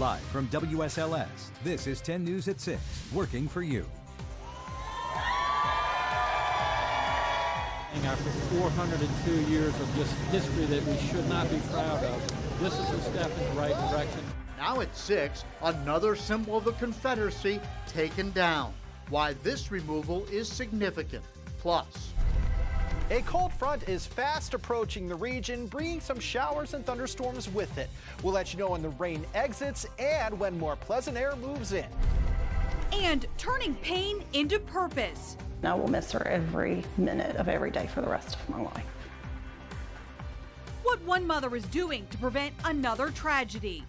Live from WSLS, this is 10 News at 6, working for you. After 402 years of just history that we should not be proud of, this is a step in the right direction. Now at 6, another symbol of the Confederacy taken down. Why this removal is significant. Plus, a cold front is fast approaching the region, bringing some showers and thunderstorms with it. We'll let you know when the rain exits and when more pleasant air moves in. And turning pain into purpose. I will miss her every minute of every day for the rest of my life. What one mother is doing to prevent another tragedy.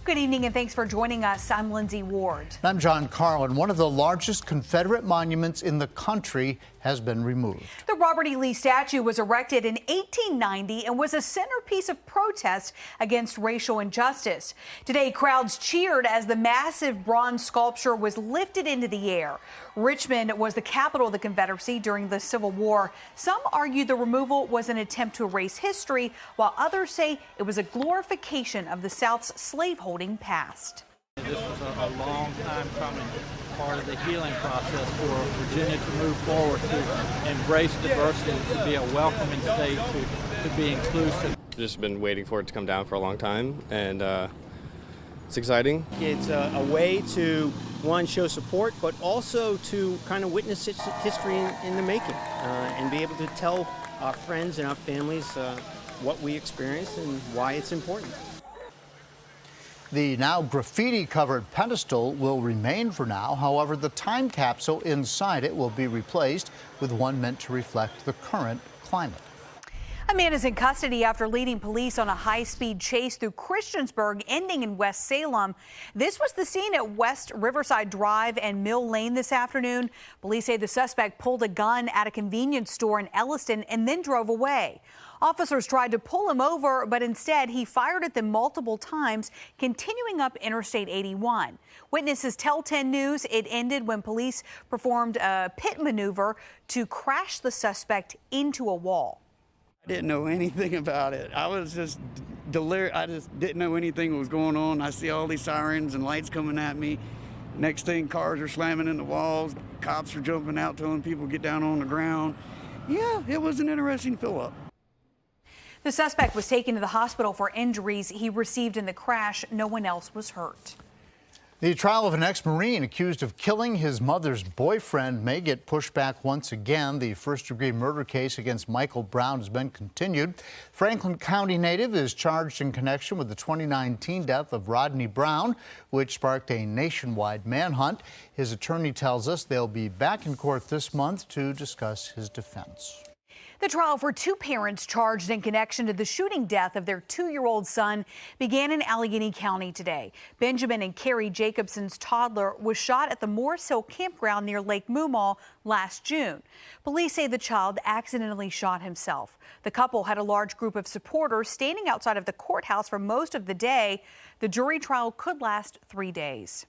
Good evening and thanks for joining us. I'm Lindsay Ward. I'm John Carlin. One of the largest Confederate monuments in the country has been removed. The Robert E. Lee statue was erected in 1890 and was a centerpiece of protest against racial injustice. Today, crowds cheered as the massive bronze sculpture was lifted into the air. Richmond was the capital of the Confederacy during the Civil War. Some argue the removal was an attempt to erase history, while others say it was a glorification of the South's slaveholding past. This was a long time coming, part of the healing process for Virginia to move forward, to embrace diversity, to be a welcoming state, to be inclusive. Just been waiting for it to come down for a long time, and it's exciting. It's a way to, one, show support, but also to kind of witness history in the making and be able to tell our friends and our families what we experienced and why it's important. The now graffiti-covered pedestal will remain for now. However, the time capsule inside it will be replaced with one meant to reflect the current climate. A man is in custody after leading police on a high-speed chase through Christensburg, ending in West Salem. This was the scene at West Riverside Drive and Mill Lane this afternoon. Police say the suspect pulled a gun at a convenience store in Elliston and then drove away. Officers tried to pull him over, but instead he fired at them multiple times, continuing up Interstate 81. Witnesses tell 10 News it ended when police performed a pit maneuver to crash the suspect into a wall. I didn't know anything about it. I was just delirious. I just didn't know anything was going on. I see all these sirens and lights coming at me. Next thing, cars are slamming into walls. Cops are jumping out, telling people get down on the ground. Yeah, it was an interesting fill-up. The suspect was taken to the hospital for injuries he received in the crash. No one else was hurt. The trial of an ex-Marine accused of killing his mother's boyfriend may get pushed back once again. The first-degree murder case against Michael Brown has been continued. Franklin County native is charged in connection with the 2019 death of Rodney Brown, which sparked a nationwide manhunt. His attorney tells us they'll be back in court this month to discuss his defense. The trial for two parents charged in connection to the shooting death of their 2-year-old son began in Allegheny County today. Benjamin and Carrie Jacobson's toddler was shot at the Morris Hill campground near Lake Moomaw last June. Police say the child accidentally shot himself. The couple had a large group of supporters standing outside of the courthouse for most of the day. The jury trial could last 3 days.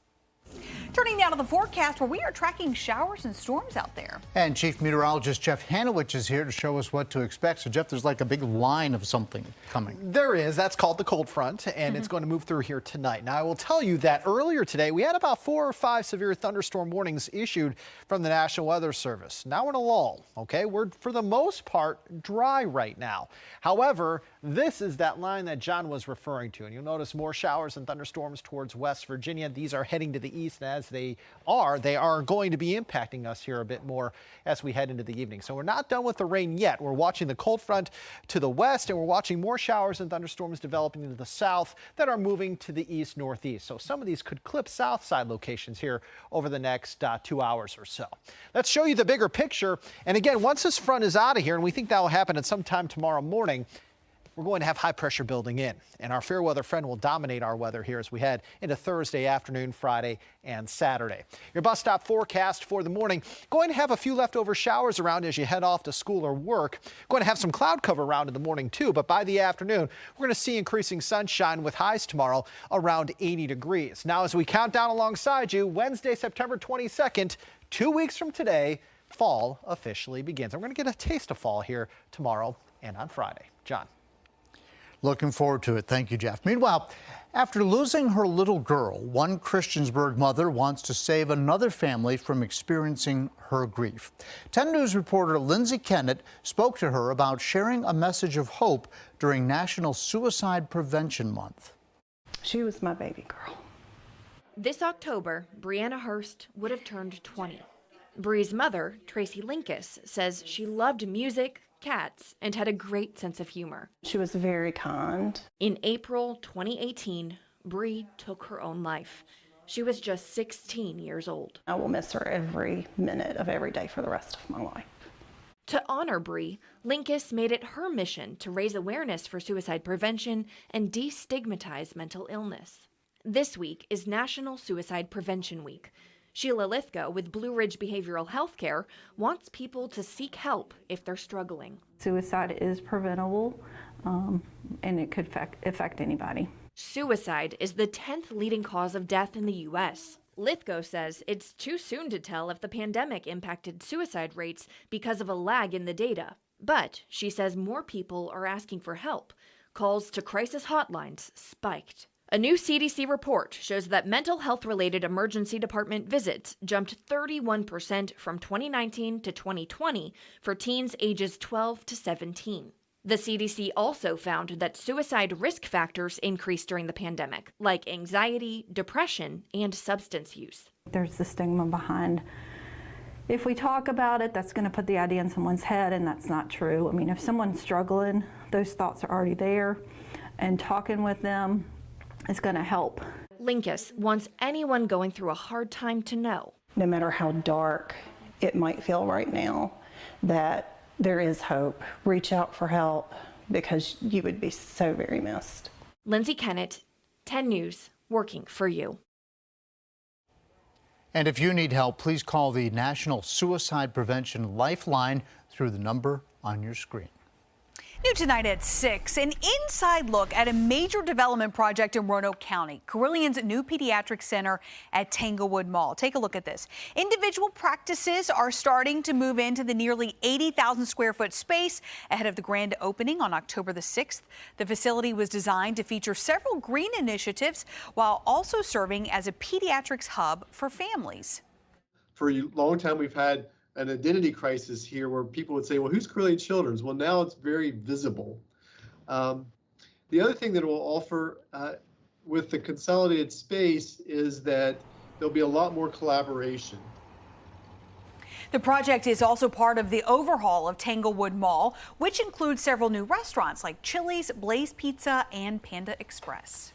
Turning now to the forecast, where we are tracking showers and storms out there. And Chief Meteorologist Jeff Hanowich is here to show us what to expect. So, Jeff, there's like a big line of something coming. There is. That's called the cold front, and it's going to move through here tonight. Now, I will tell you that earlier today, we had about 4 or 5 severe thunderstorm warnings issued from the National Weather Service. Now we're in a lull, okay? We're, for the most part, dry right now. However, this is that line that John was referring to, and you'll notice more showers and thunderstorms towards West Virginia. These are heading to the east, and as they are going to be impacting us here a bit more as we head into the evening. So we're not done with the rain yet. We're watching the cold front to the west, and we're watching more showers and thunderstorms developing into the south that are moving to the east northeast. So some of these could clip south side locations here over the next 2 hours or so. Let's show you the bigger picture. And again, once this front is out of here, and we think that will happen at some time tomorrow morning, we're going to have high pressure building in, and our fair weather friend will dominate our weather here as we head into Thursday afternoon, Friday, and Saturday. Your bus stop forecast for the morning: going to have a few leftover showers around as you head off to school or work. Going to have some cloud cover around in the morning too, but by the afternoon, we're going to see increasing sunshine with highs tomorrow around 80 degrees. Now, as we count down alongside you, Wednesday, September 22nd, 2 weeks from today, fall officially begins. And we're going to get a taste of fall here tomorrow and on Friday. John. Looking forward to it. Thank you, Jeff. Meanwhile, after losing her little girl, one Christensburg mother wants to save another family from experiencing her grief. 10 News reporter Lindsay Kennett spoke to her about sharing a message of hope during National Suicide Prevention Month. She was my baby girl. This October, Breanna Hearst would have turned 20. Bree's mother, Tracy Linkus, says she loved music, cats, and had a great sense of humor. She was very kind. In April 2018, Bree took her own life. She was just 16 years old. I will miss her every minute of every day for the rest of my life. To honor Bree, Linkus made it her mission to raise awareness for suicide prevention and destigmatize mental illness. This week is National Suicide Prevention Week. Sheila Lithgow with Blue Ridge Behavioral Health Care wants people to seek help if they're struggling. Suicide is preventable, and it could affect anybody. Suicide is the 10th leading cause of death in the U.S. Lithgow says it's too soon to tell if the pandemic impacted suicide rates because of a lag in the data. But she says more people are asking for help. Calls to crisis hotlines spiked. A new CDC report shows that mental health-related emergency department visits jumped 31% from 2019 to 2020 for teens ages 12 to 17. The CDC also found that suicide risk factors increased during the pandemic, like anxiety, depression, and substance use. There's the stigma behind, if we talk about it, that's going to put the idea in someone's head, and that's not true. I mean, if someone's struggling, those thoughts are already there, and talking with them is going to help. Linkus wants anyone going through a hard time to know, no matter how dark it might feel right now, that there is hope. Reach out for help because you would be so very missed. Lindsay Kennett, 10 News, working for you. And if you need help, please call the National Suicide Prevention Lifeline through the number on your screen. New tonight at 6, an inside look at a major development project in Roanoke County, Carillion's new pediatric center at Tanglewood Mall. Take a look at this. Individual practices are starting to move into the nearly 80,000 square foot space ahead of the grand opening on October the 6th. The facility was designed to feature several green initiatives while also serving as a pediatrics hub for families. For a long time, we've had an identity crisis here where people would say, well, who's Carillion Children's? Well, now it's very visible. The other thing that it will offer with the consolidated space is that there'll be a lot more collaboration. The project is also part of the overhaul of Tanglewood Mall, which includes several new restaurants like Chili's, Blaze Pizza, and Panda Express.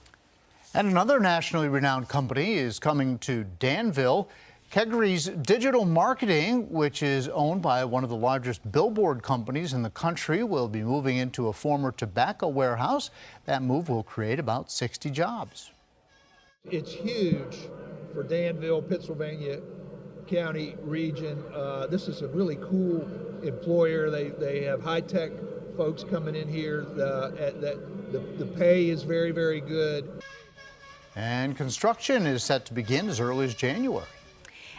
And another nationally renowned company is coming to Danville. Kegery's Digital Marketing, which is owned by one of the largest billboard companies in the country, will be moving into a former tobacco warehouse. That move will create about 60 jobs. It's huge for Danville, Pittsylvania County region. This is a really cool employer. They have high-tech folks coming in here. The pay is very, very good. And construction is set to begin as early as January.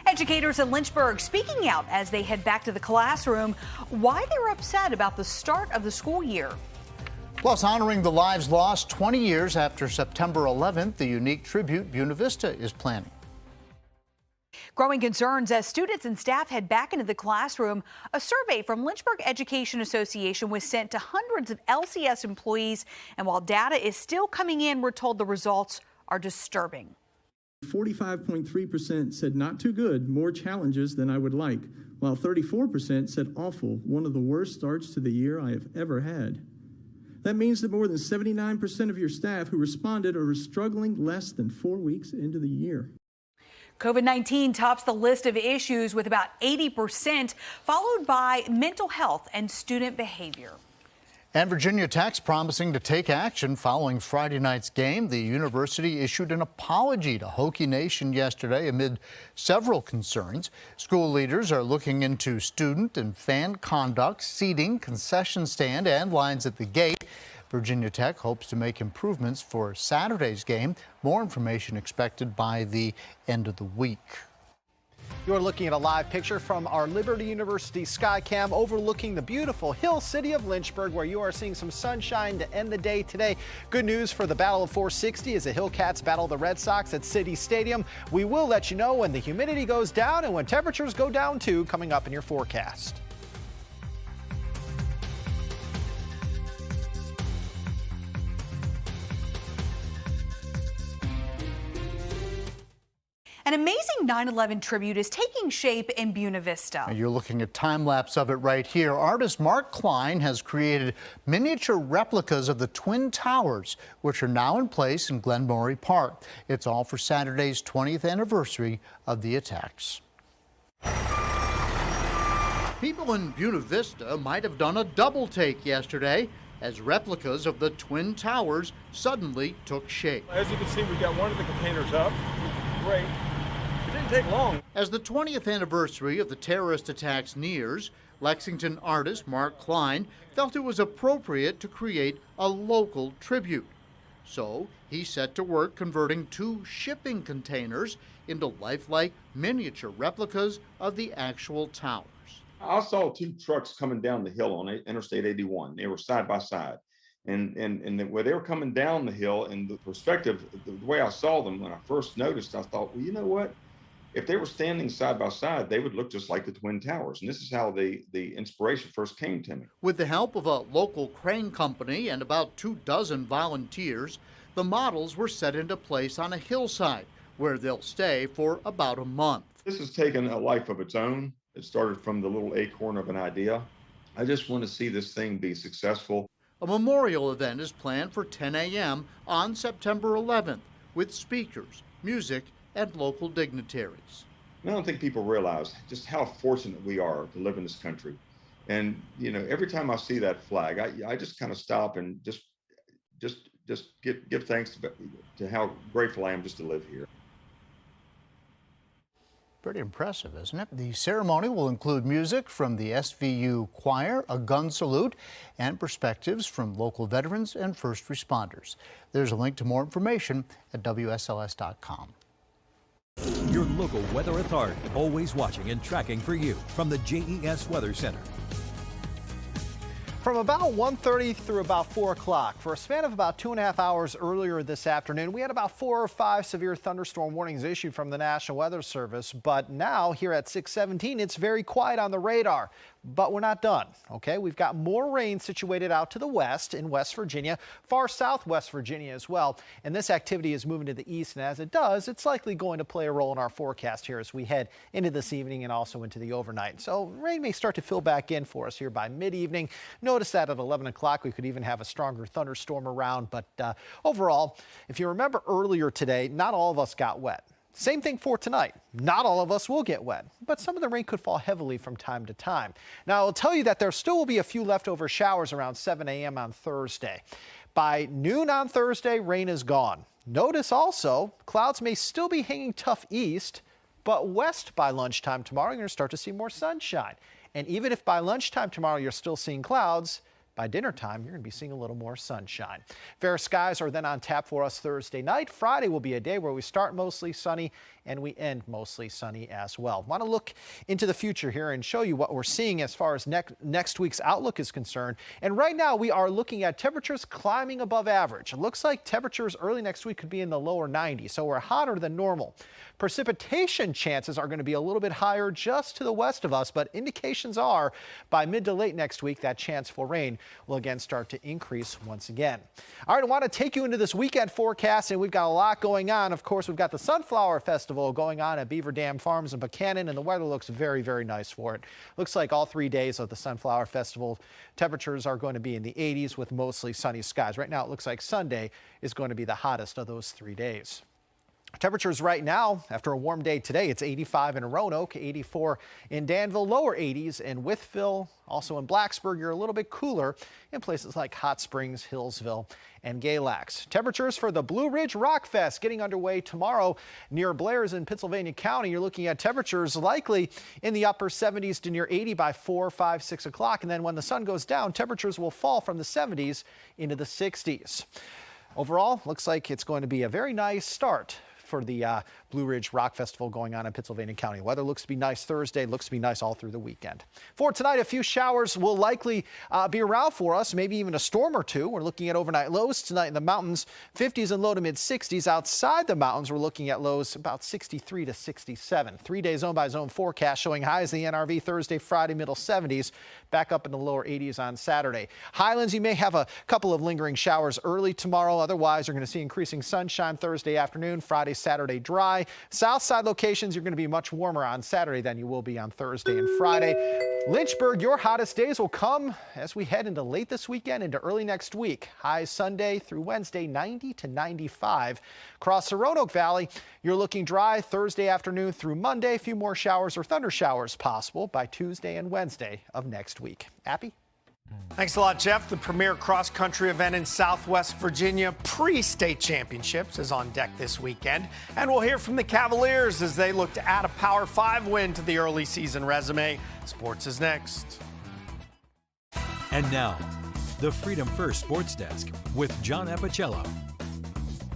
Educators in Lynchburg speaking out as they head back to the classroom, why they're upset about the start of the school year. Plus, honoring the lives lost 20 years after September 11th, the unique tribute Buena Vista is planning. Growing concerns as students and staff head back into the classroom. A survey from Lynchburg Education Association was sent to hundreds of LCS employees, and while data is still coming in, we're told the results are disturbing. 45.3% said not too good, more challenges than I would like, while 34% said awful, one of the worst starts to the year I have ever had. That means that more than 79% of your staff who responded are struggling less than 4 weeks into the year. COVID-19 tops the list of issues with about 80%, followed by mental health and student behavior. And Virginia Tech's promising to take action following Friday night's game. The university issued an apology to Hokie Nation yesterday amid several concerns. School leaders are looking into student and fan conduct, seating, concession stand, and lines at the gate. Virginia Tech hopes to make improvements for Saturday's game. More information expected by the end of the week. You're looking at a live picture from our Liberty University Skycam overlooking the beautiful hill city of Lynchburg, where you are seeing some sunshine to end the day today. Good news for the Battle of 460 as the Hillcats battle the Red Sox at City Stadium. We will let you know when the humidity goes down and when temperatures go down too, coming up in your forecast. An amazing 9/11 tribute is taking shape in Buena Vista. You're looking at time-lapse of it right here. Artist Mark Klein has created miniature replicas of the Twin Towers, which are now in place in Glenmorey Park. It's all for Saturday's 20th anniversary of the attacks. People in Buena Vista might have done a double take yesterday as replicas of the Twin Towers suddenly took shape. As you can see, we got one of the containers up. Great. It didn't take long. As the 20th anniversary of the terrorist attacks nears, Lexington artist Mark Klein felt it was appropriate to create a local tribute. So he set to work converting 2 shipping containers into lifelike miniature replicas of the actual towers. I saw 2 trucks coming down the hill on Interstate 81. They were side by side. And where they were coming down the hill, and the perspective, the way I saw them when I first noticed, I thought, well, you know what? If they were standing side by side, they would look just like the Twin Towers. And this is how the inspiration first came to me. With the help of a local crane company and about 24 volunteers, the models were set into place on a hillside where they'll stay for about a month. This has taken a life of its own. It started from the little acorn of an idea. I just want to see this thing be successful. A memorial event is planned for 10 a.m. on September 11th with speakers, music, and local dignitaries. I don't think people realize just how fortunate we are to live in this country. And, you know, every time I see that flag, I just kind of stop and just give thanks to how grateful I am just to live here. Pretty impressive, isn't it? The ceremony will include music from the SVU choir, a gun salute, and perspectives from local veterans and first responders. There's a link to more information at WSLS.com. Your local weather authority, always watching and tracking for you from the JES Weather Center. From about 1:30 through about 4 o'clock, for a span of about 2.5 hours earlier this afternoon, we had about 4 or 5 severe thunderstorm warnings issued from the National Weather Service. But now, here at 6:17, it's very quiet on the radar. But we're not done, okay? We've got more rain situated out to the west in West Virginia, far southwest Virginia as well. And this activity is moving to the east, and as it does, it's likely going to play a role in our forecast here as we head into this evening and also into the overnight. So rain may start to fill back in for us here by mid-evening. Notice that at 11 o'clock, we could even have a stronger thunderstorm around. But overall, if you remember earlier today, not all of us got wet. Same thing for tonight. Not all of us will get wet, but some of the rain could fall heavily from time to time. Now, I'll tell you that there still will be a few leftover showers around 7 a.m. on Thursday. By noon on Thursday, rain is gone. Notice also, clouds may still be hanging tough east, but west by lunchtime tomorrow, you're going to start to see more sunshine. And even if by lunchtime tomorrow you're still seeing clouds, by dinner time, you're going to be seeing a little more sunshine. Fair skies are then on tap for us Thursday night. Friday will be a day where we start mostly sunny and we end mostly sunny as well. Want to look into the future here and show you what we're seeing as far as next week's outlook is concerned. And right now we are looking at temperatures climbing above average. It looks like temperatures early next week could be in the lower 90s, so we're hotter than normal. Precipitation chances are going to be a little bit higher just to the west of us, but indications are by mid to late next week that chance for rain will again start to increase once again. All right, I want to take you into this weekend forecast, and we've got a lot going on. Of course, we've got the Sunflower Festival going on at Beaver Dam Farms in Buchanan, and the weather looks very, very nice for it. Looks like all 3 days of the Sunflower Festival, temperatures are going to be in the 80s with mostly sunny skies. Right now, it looks like Sunday is going to be the hottest of those 3 days. Temperatures right now, after a warm day today, it's 85 in Roanoke, 84 in Danville, lower 80s in Wytheville. Also in Blacksburg, you're a little bit cooler in places like Hot Springs, Hillsville, and Galax. Temperatures for the Blue Ridge Rock Fest getting underway tomorrow near Blair's in Pittsylvania County. You're looking at temperatures likely in the upper 70s to near 80 by 4, 5, 6 o'clock. And then when the sun goes down, temperatures will fall from the 70s into the 60s. Overall, looks like it's going to be a very nice start for the Blue Ridge Rock Festival going on in Pittsylvania County. Weather looks to be nice Thursday, looks to be nice all through the weekend. For tonight, a few showers will likely be around for us, maybe even a storm or two. We're looking at overnight lows tonight in the mountains, 50s and low to mid 60s. Outside the mountains, we're looking at lows about 63 to 67. 3-day zone by zone forecast showing highs in the NRV Thursday, Friday, middle 70s, back up in the lower 80s on Saturday. Highlands, you may have a couple of lingering showers early tomorrow. Otherwise, you're going to see increasing sunshine Thursday afternoon, Friday, Saturday dry. South side locations, you're going to be much warmer on Saturday than you will be on Thursday and Friday. Lynchburg, your hottest days will come as we head into late this weekend into early next week. Highs Sunday through Wednesday, 90 to 95. Across the Roanoke Valley, you're looking dry Thursday afternoon through Monday. A few more showers or thunder showers possible by Tuesday and Wednesday of next week. Appy? Thanks a lot, Jeff. The premier cross-country event in Southwest Virginia, pre-state championships, is on deck this weekend. And we'll hear from the Cavaliers as they look to add a Power 5 win to the early season resume. Sports is next. And now, the Freedom First Sports Desk with John Appicello.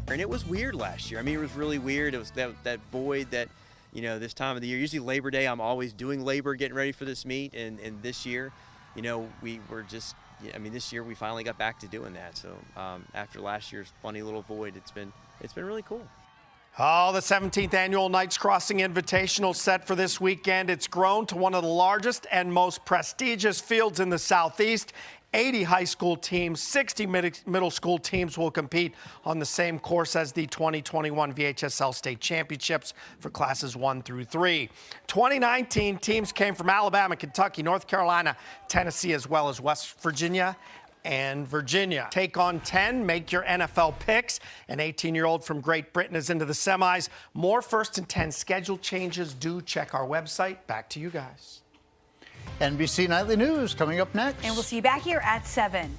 And it was weird last year. I mean, it was really weird. It was that void that, you know, this time of the year, usually Labor Day, I'm always doing labor, getting ready for this meet. And this year, you know, we were just, I mean, this year we finally got back to doing that. So after last year's funny little void, it's been really cool. Oh, the 17th annual Knights Crossing Invitational set for this weekend. It's grown to one of the largest and most prestigious fields in the Southeast. 80 high school teams, 60 middle school teams will compete on the same course as the 2021 VHSL State Championships for classes 1 through 3. 2019 teams came from Alabama, Kentucky, North Carolina, Tennessee, as well as West Virginia and Virginia. Take on 10, make your NFL picks. An 18-year-old from Great Britain is into the semis. More First and 10 schedule changes. Do check our website. Back to you guys. NBC Nightly News coming up next. And we'll see you back here at 7.